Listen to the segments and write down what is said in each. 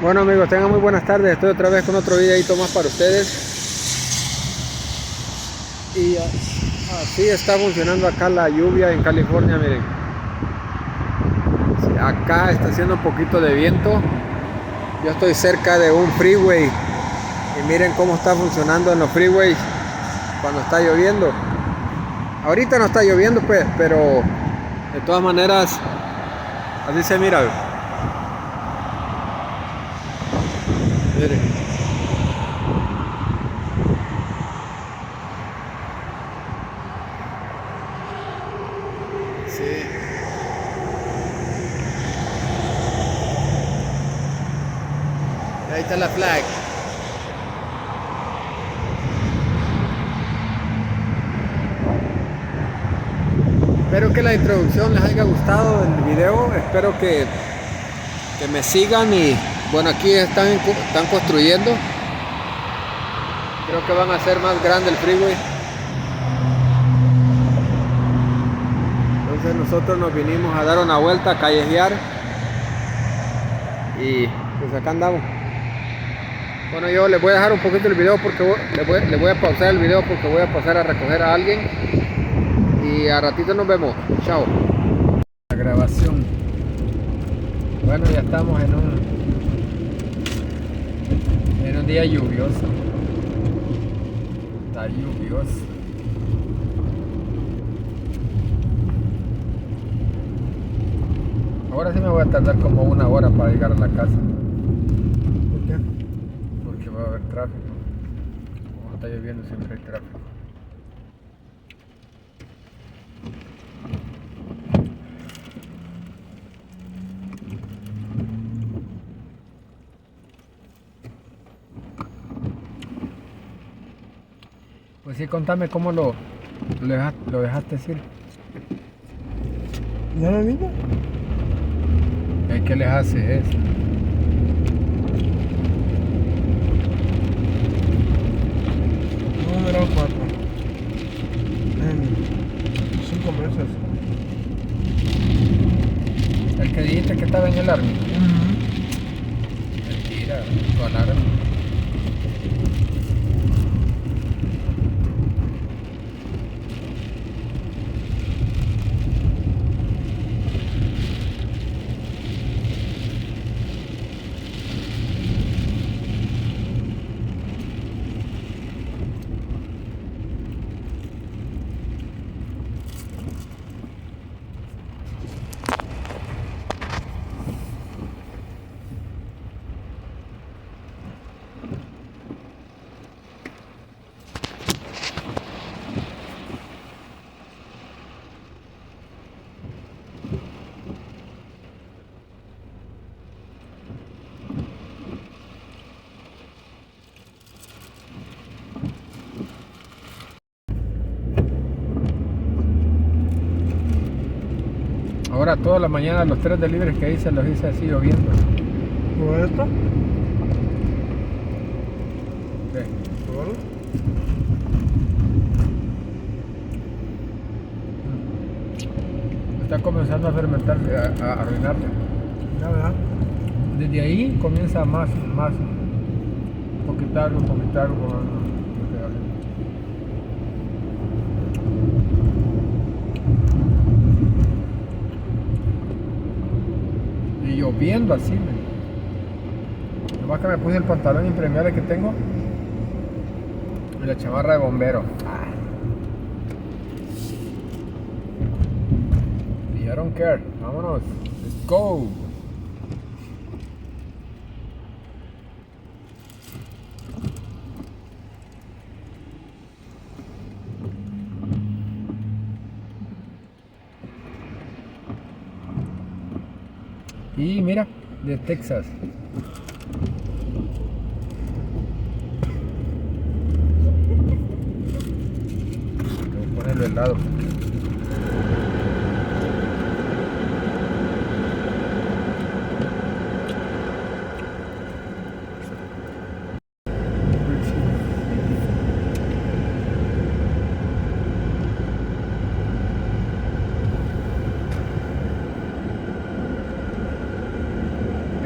Bueno amigos, tengan muy buenas tardes. Estoy otra vez con otro videito más para ustedes. Y así está funcionando acá la lluvia en California, miren. Sí, acá está haciendo un poquito de viento. Yo estoy cerca de un freeway. Y miren cómo está funcionando en los freeways cuando está lloviendo. Ahorita no está lloviendo pues, pero de todas maneras así se mira. Miren. Sí. Ahí está la flag. Espero que la introducción les haya gustado el video. Espero que me sigan. Y bueno, aquí están construyendo. Creo que van a hacer más grande el freeway. Entonces nosotros nos vinimos a dar una vuelta, a callejear. Y pues acá andamos. Bueno, yo les voy a dejar un poquito el video porque les voy a pausar el video porque voy a pasar a recoger a alguien. Y a ratito nos vemos. Chao. La grabación. Bueno, ya estamos en un día lluvioso. Está lluvioso. Ahora sí me voy a tardar como 1 hora para llegar a la casa. ¿Por qué? Porque va a haber tráfico. Como está lloviendo siempre hay tráfico. Pues sí, contame cómo lo dejaste decir. ¿Ya la viste? ¿Qué les hace eso? No, eran 4. En 5 meses. El que dijiste que estaba en el army. Mentira, tu alarma. Ahora toda la mañana los 3 deliveries que hice los hice así lloviendo. ¿Por esto? ¿Qué? ¿Por? Está comenzando a fermentarse, a arruinarse. Ya verás. Desde ahí comienza más, un poquito algo. Y lloviendo así, nomás que me puse el pantalón impermeable que tengo y la chamarra de bombero. Y I don't care, vámonos, let's go. Y mira, de Texas. Voy a ponerlo helado.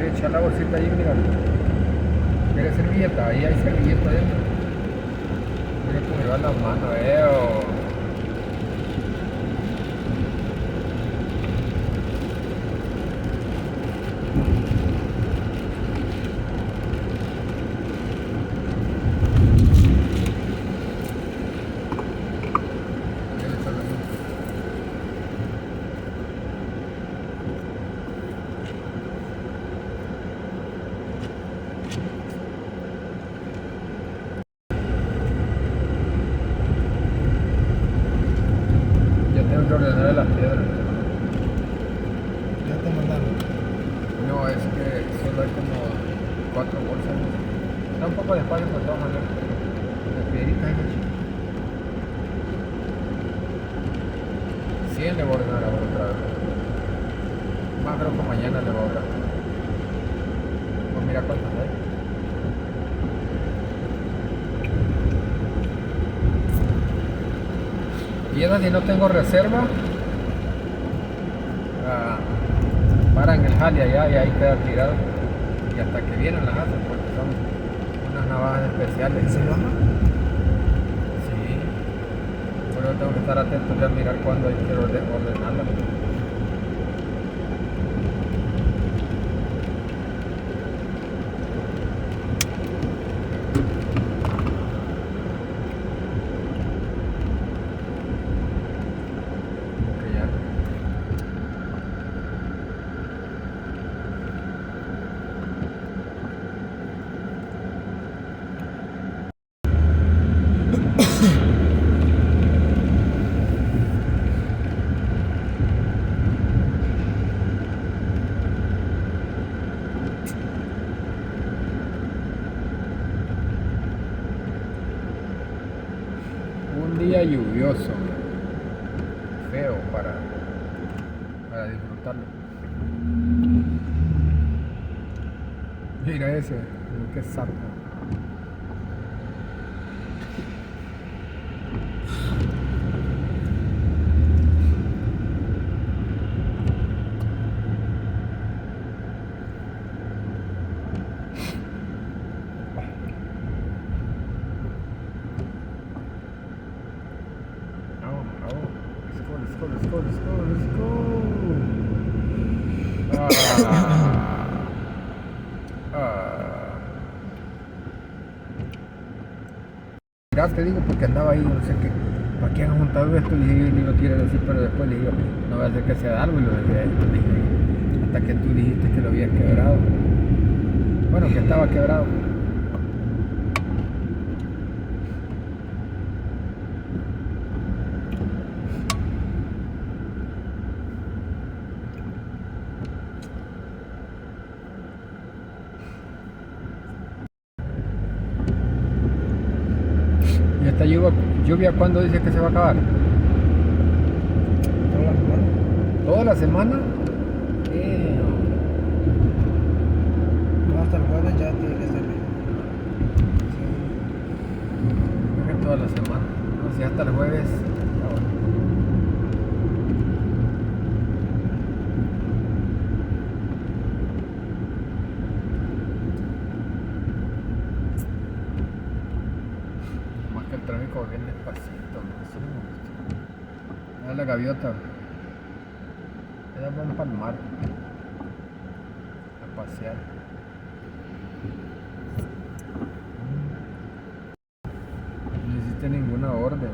Echa la bolsita ahí, mira. ¿Quieres servilleta? Ahí hay servilleta adentro. Mira cómo lleva las manos, Ya tengo que ordenar las piedras. Ya te mandaron. No, es que solo hay como 4 bolsas. Da un poco de espacio para todas maneras. Las piedritas, 100 le voy a ordenar ahora otra vez. Más creo que mañana le voy a ordenar. Pues mira cuántas hay. Y esas si no tengo reserva, para en el jale allá y ahí queda tirado. Y hasta que vienen las hacen porque son unas navajas especiales. ¿Se baja? Sí. Por eso tengo que estar atento ya a mirar cuándo hay que ordenarla. Que ya. Un día lluvioso, feo para disfrutarlo. Mira ese, qué sapo. Let's go, let's go, let's go, let's go, let's go. Mira, te digo porque andaba ahí, no sé qué. ¿Para qué han juntado esto? Y dije, yo le iba a tirar así, pero después le digo, no va a hacer que sea de algo y lo dejé ahí. Dije, hasta que tú dijiste que lo había quebrado. Bueno, que estaba quebrado. ¿Y esta lluvia cuándo dice que se va a acabar? ¿Toda la semana? ¿Toda la semana? No, hasta el jueves ya tiene que estar bien. Creo que toda la semana. No, si hasta el jueves. Bueno. Más que el tráfico bien despacito, ¿no? Eso no me gusta. Mira la gaviota. Ellas van para el mar a pasear. No hiciste ninguna orden.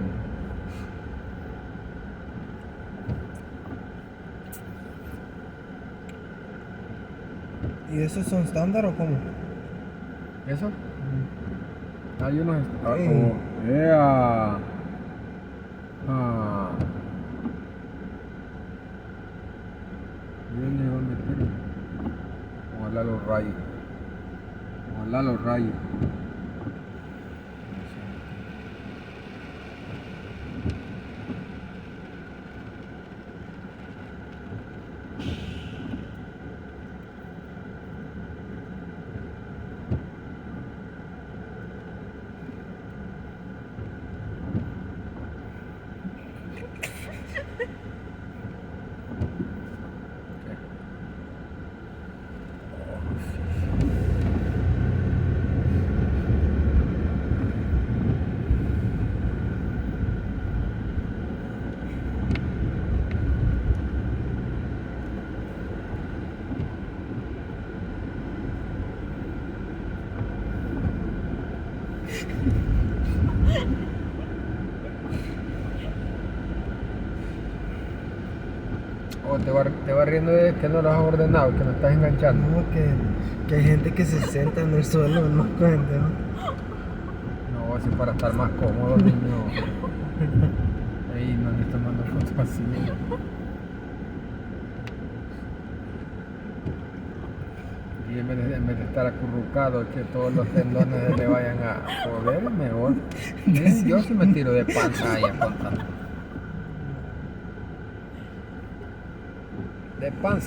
¿Y esos son estándar o cómo? ¿Eso? Hay unos. Sí. ¡Ea! Ah. Bien le va a meter. Ojalá los rayos. Ojalá los rayos. te va riendo de que no lo has ordenado, que no estás enganchando. No, que hay gente que se sienta en el suelo, no cuente, ¿no? No, así para estar más cómodo, niño. Ahí no estoy tomando fotos así. Y en vez de estar acurrucado, que todos los tendones se le vayan a joder, mejor. Yo sí me tiro de panza ahí a contar. De panza.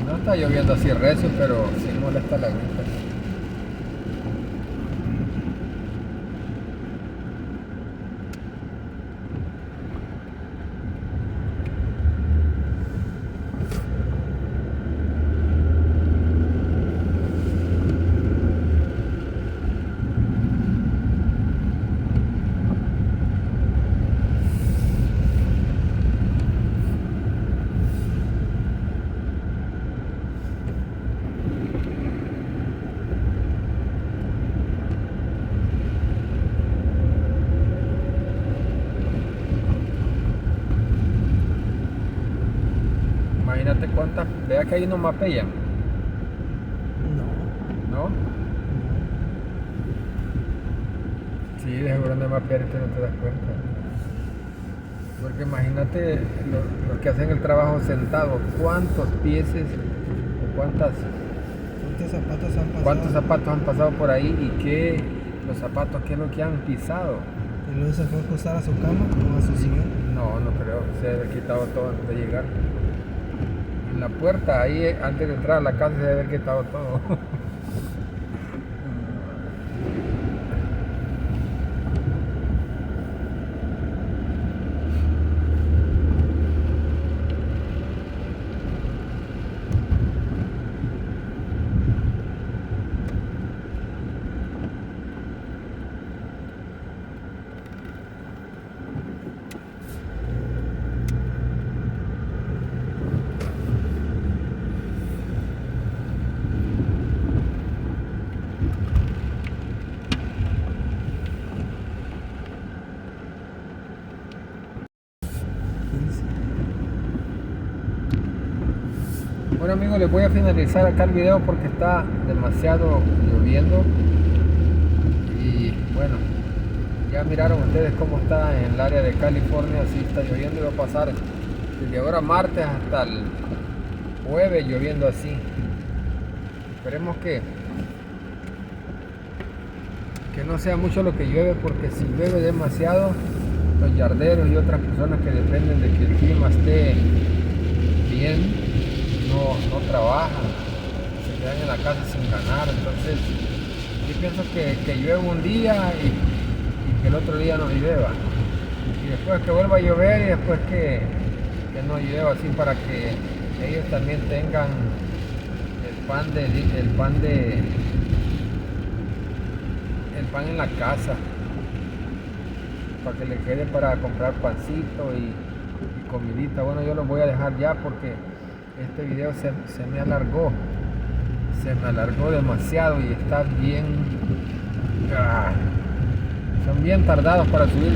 No está lloviendo así recio, pero sí molesta la vista. Imagínate cuántas, vea que ahí no mapean, No. ¿no? Sí, de seguro no mapear y tú no te das cuenta. Porque imagínate los que hacen el trabajo sentado, cuántos pieses o cuántos zapatos han pasado por ahí y qué, los zapatos, qué es lo que han pisado. ¿Y luego se fue a acostar a su cama o a su sillón? No, no creo, se debe haber quitado todo antes de llegar. En la puerta, ahí antes de entrar a la casa se debe haber quitado todo. Bueno amigos, les voy a finalizar acá el video porque está demasiado lloviendo y bueno, ya miraron ustedes cómo está en el área de California. Así está lloviendo y va a pasar desde ahora martes hasta el jueves lloviendo así. Esperemos que no sea mucho lo que llueve, porque si llueve demasiado, los yarderos y otras personas que dependen de que el clima esté bien no trabajan, se quedan en la casa sin ganar. Entonces yo pienso que llueve un día y que el otro día no llueva, y después que vuelva a llover y después que no llueva, así para que ellos también tengan el pan en la casa, para que le quede para comprar pancito y comidita. Bueno, yo lo voy a dejar ya porque este video se me alargó demasiado y está bien, son bien tardados para subir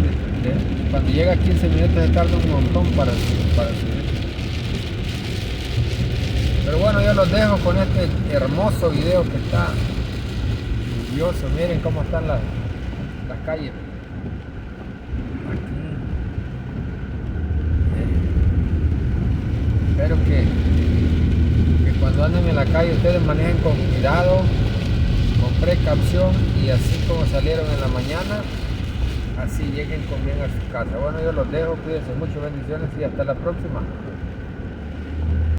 Cuando llega a 15 minutos se tarda un montón para subir. Pero bueno, yo los dejo con este hermoso video que está lluvioso. Miren cómo están las calles. Aquí. Espero que cuando anden en la calle ustedes manejen con cuidado, con precaución, y así como salieron en la mañana, así lleguen con bien a su casa. Bueno, yo los dejo, cuídense mucho, bendiciones y hasta la próxima.